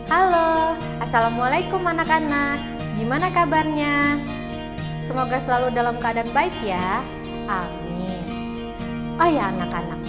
Halo, Assalamualaikum anak-anak. Gimana kabarnya? Semoga selalu dalam keadaan baik ya. Amin. Oh ya anak-anak,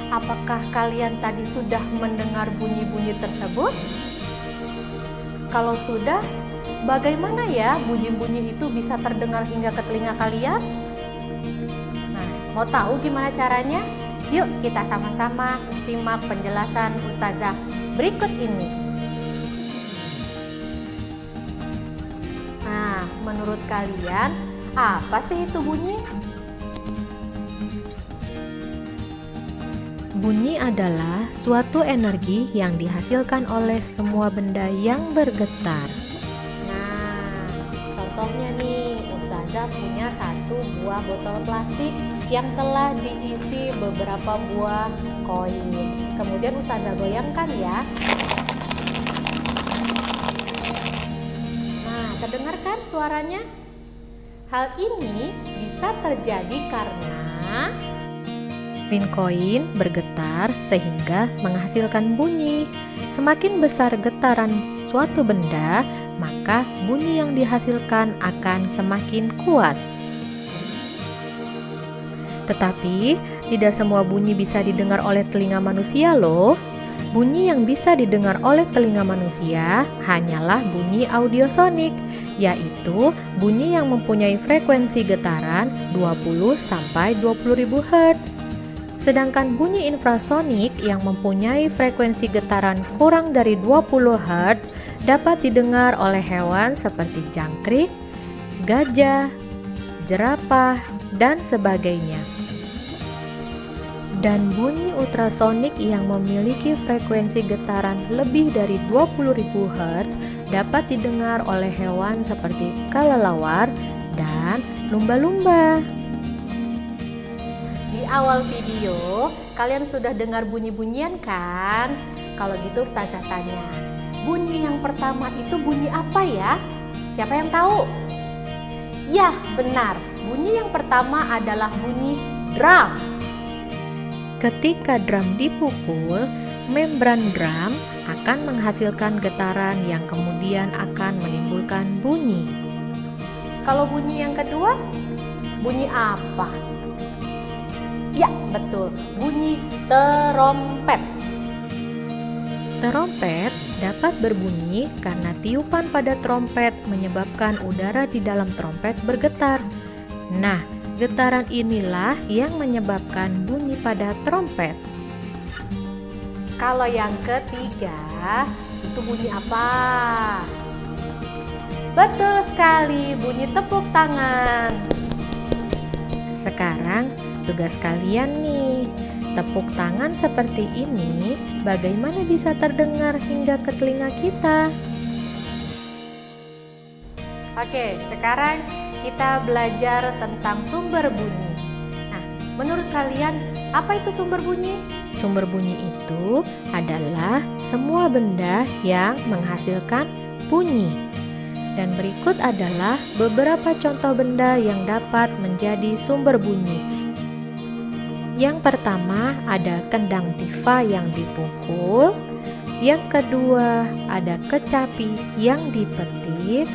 apakah kalian tadi sudah mendengar bunyi-bunyi tersebut? Kalau sudah, bagaimana ya bunyi-bunyi itu bisa terdengar hingga ke telinga kalian? Nah, mau tahu gimana caranya? Yuk kita sama-sama simak penjelasan Ustazah berikut ini. Nah, menurut kalian, apa sih itu bunyi? Bunyi adalah suatu energi yang dihasilkan oleh semua benda yang bergetar. Nah, contohnya nih, Ustazah punya satu buah botol plastik yang telah diisi beberapa buah koin. Kemudian Ustazah goyangkan ya. Nah, terdengarkan suaranya? Hal ini bisa terjadi karena Koin bergetar sehingga menghasilkan bunyi. Semakin besar getaran suatu benda, maka bunyi yang dihasilkan akan semakin kuat. Tetapi, tidak semua bunyi bisa didengar oleh telinga manusia loh. Bunyi yang bisa didengar oleh telinga manusia hanyalah bunyi audiosonik, yaitu bunyi yang mempunyai frekuensi getaran 20-20.000 Hz. Sedangkan bunyi infrasonik yang mempunyai frekuensi getaran kurang dari 20 Hz dapat didengar oleh hewan seperti jangkrik, gajah, jerapah, dan sebagainya. Dan bunyi ultrasonik yang memiliki frekuensi getaran lebih dari 20.000 Hz dapat didengar oleh hewan seperti kelelawar dan lumba-lumba. di awal video, kalian sudah dengar bunyi-bunyian kan? Kalau gitu Ustazah tanya, bunyi yang pertama itu bunyi apa ya? Siapa yang tahu? Ya, benar. Bunyi yang pertama adalah bunyi drum. Ketika drum dipukul, membran drum akan menghasilkan getaran yang kemudian akan menimbulkan bunyi. Kalau bunyi yang kedua, bunyi apa? Ya, betul. Bunyi terompet. Terompet dapat berbunyi karena tiupan pada trompet menyebabkan udara di dalam trompet bergetar. Nah, getaran inilah yang menyebabkan bunyi pada trompet. Kalau yang ketiga, itu bunyi apa? Betul sekali, bunyi tepuk tangan. Sekarang tugas kalian nih, tepuk tangan seperti ini bagaimana bisa terdengar hingga ke telinga kita? Oke, sekarang kita belajar tentang sumber bunyi. Nah, menurut kalian apa itu sumber bunyi? Sumber bunyi itu adalah semua benda yang menghasilkan bunyi. Dan berikut adalah beberapa contoh benda yang dapat menjadi sumber bunyi. Yang pertama ada kendang tifa yang dipukul. Yang kedua ada kecapi yang dipetik.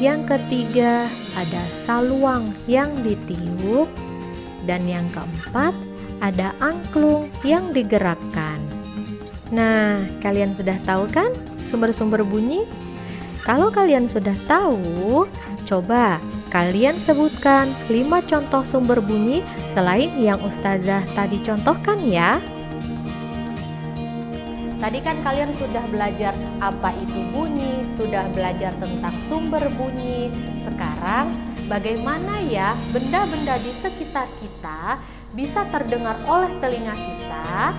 Yang ketiga ada saluang yang ditiup. Dan yang keempat ada angklung yang digerakkan. Nah, kalian sudah tahu kan sumber-sumber bunyi? Kalau kalian sudah tahu, coba kalian sebutkan 5 contoh sumber bunyi selain yang Ustazah tadi contohkan ya. Tadi kan kalian sudah belajar apa itu bunyi, sudah belajar tentang sumber bunyi. Sekarang bagaimana ya benda-benda di sekitar kita bisa terdengar oleh telinga kita?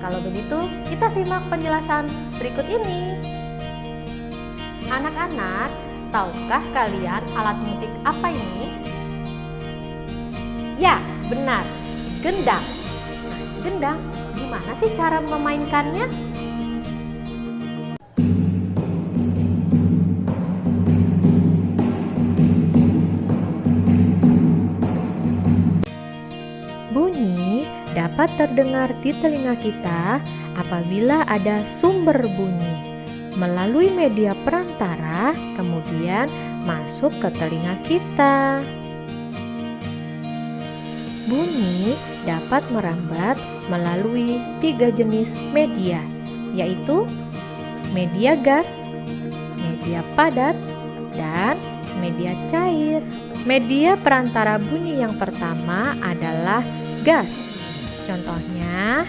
Kalau begitu, kita simak penjelasan berikut ini. Anak-anak, tahukah kalian alat musik apa ini? Ya, benar, gendang. Nah, gendang, gimana sih cara memainkannya? Bunyi dapat terdengar di telinga kita apabila ada sumber bunyi. melalui media perantara, kemudian masuk ke telinga kita. Bunyi dapat merambat melalui 3 jenis media, yaitu media gas, media padat, dan media cair. Media perantara bunyi yang pertama adalah gas. Contohnya,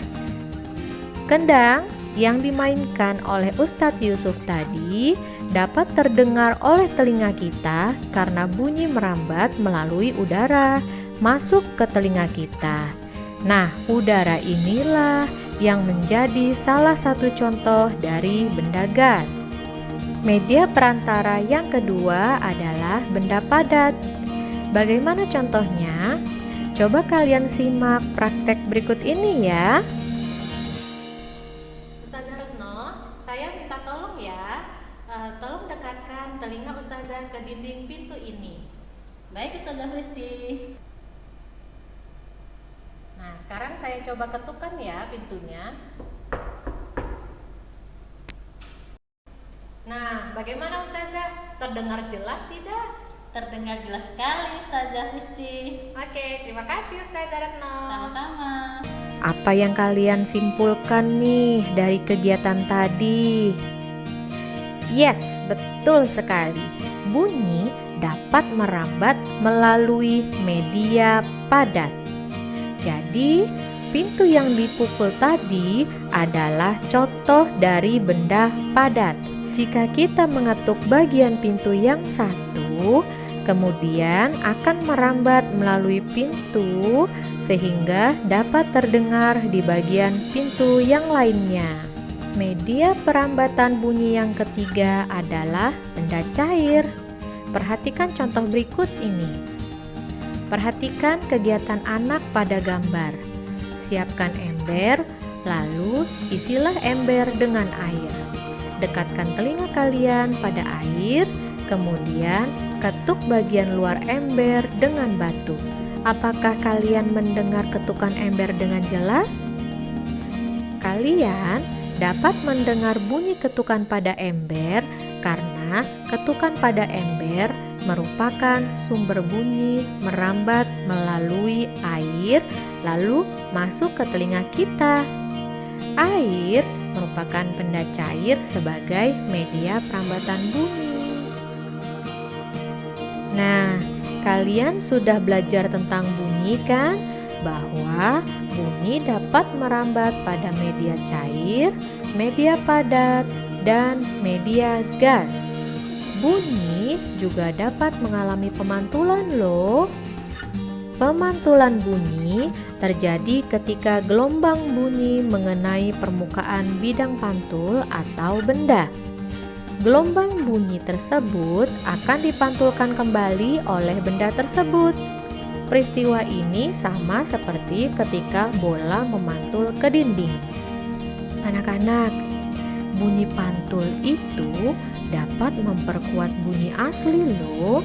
kendang yang dimainkan oleh Ustadz Yusuf tadi dapat terdengar oleh telinga kita karena bunyi merambat melalui udara masuk ke telinga kita. Nah, udara inilah yang menjadi salah satu contoh dari benda gas. Media perantara yang kedua adalah benda padat. Bagaimana contohnya? Coba kalian simak praktek berikut ini ya. Ustazah Retno, saya minta tolong ya. Tolong dekatkan telinga Ustazah ke dinding pintu ini. Baik Ustazah Kristi. Nah, sekarang saya coba ketukkan ya pintunya. Nah, bagaimana Ustazah? Terdengar jelas tidak? Terdengar jelas sekali Ustazah Kristi. Oke, terima kasih Ustazah Retno. Sama-sama. Apa yang kalian simpulkan nih dari kegiatan tadi? Yes, betul sekali. Bunyi dapat merambat melalui media padat. Jadi, pintu yang dipukul tadi adalah contoh dari benda padat. Jika kita mengetuk bagian pintu yang satu, kemudian akan merambat melalui pintu sehingga dapat terdengar di bagian pintu yang lainnya. Media perambatan bunyi yang ketiga adalah benda cair. Perhatikan contoh berikut ini. Perhatikan kegiatan anak pada gambar. Siapkan ember, lalu isilah ember dengan air. Dekatkan telinga kalian pada air, kemudian ketuk bagian luar ember dengan batu. Apakah kalian mendengar ketukan ember dengan jelas? Kalian dapat mendengar bunyi ketukan pada ember karena ketukan pada ember merupakan sumber bunyi merambat melalui air lalu masuk ke telinga kita. Air merupakan benda cair sebagai media perambatan bunyi. Nah, kalian sudah belajar tentang bunyi kan? Bahwa bunyi dapat merambat pada media cair, media padat, dan media gas. Bunyi juga dapat mengalami pemantulan loh. Pemantulan bunyi terjadi ketika gelombang bunyi mengenai permukaan bidang pantul atau benda. Gelombang bunyi tersebut akan dipantulkan kembali oleh benda tersebut. Peristiwa ini sama seperti ketika bola memantul ke dinding. Anak-anak, bunyi pantul itu dapat memperkuat bunyi asli loh.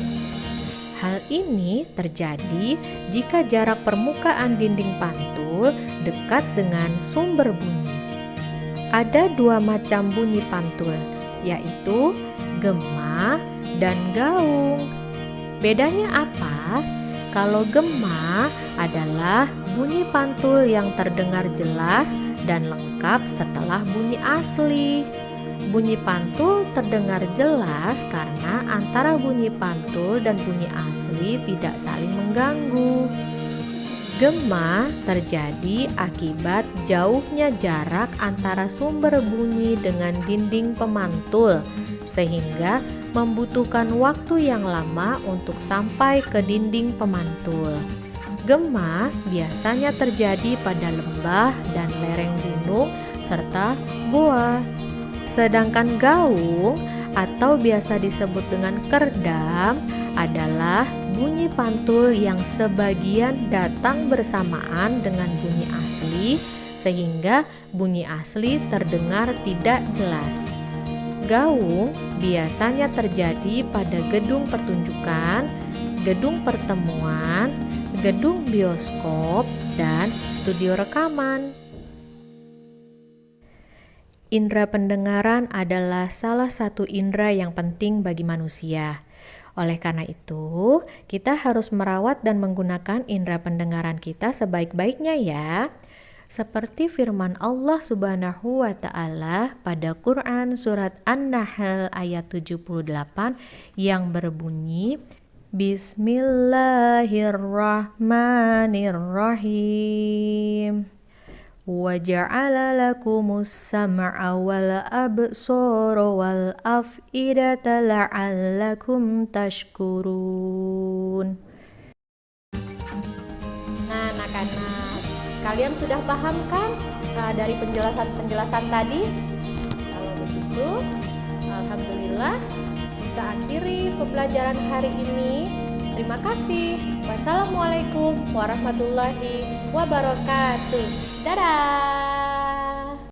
Hal ini terjadi jika jarak permukaan dinding pantul dekat dengan sumber bunyi. Ada 2 macam bunyi pantul, yaitu gema dan gaung. Bedanya apa? Kalau gema adalah bunyi pantul yang terdengar jelas dan lengkap setelah bunyi asli. Bunyi pantul terdengar jelas karena antara bunyi pantul dan bunyi asli tidak saling mengganggu. Gema terjadi akibat jauhnya jarak antara sumber bunyi dengan dinding pemantul, sehingga membutuhkan waktu yang lama untuk sampai ke dinding pemantul. Gema biasanya terjadi pada lembah dan lereng gunung serta goa. Sedangkan gaung atau biasa disebut dengan kerdam adalah bunyi pantul yang sebagian datang bersamaan dengan bunyi asli sehingga bunyi asli terdengar tidak jelas. Gaung biasanya terjadi pada gedung pertunjukan, gedung pertemuan, gedung bioskop, dan studio rekaman. Indra pendengaran adalah salah satu indra yang penting bagi manusia. Oleh karena itu, kita harus merawat dan menggunakan indra pendengaran kita sebaik-baiknya ya. Seperti firman Allah Subhanahu wa Ta'ala pada Quran Surat An-Nahl ayat 78 yang berbunyi, Bismillahirrahmanirrahim. Wa ja'ala lakumus sam'a wal absara wal af'idata la'allakum tashkurun. Nah, anak-anak, kalian sudah paham kan dari penjelasan-penjelasan tadi? Kalau begitu, alhamdulillah kita akhiri pembelajaran hari ini. Terima kasih. Wassalamualaikum warahmatullahi wabarakatuh. Dadah.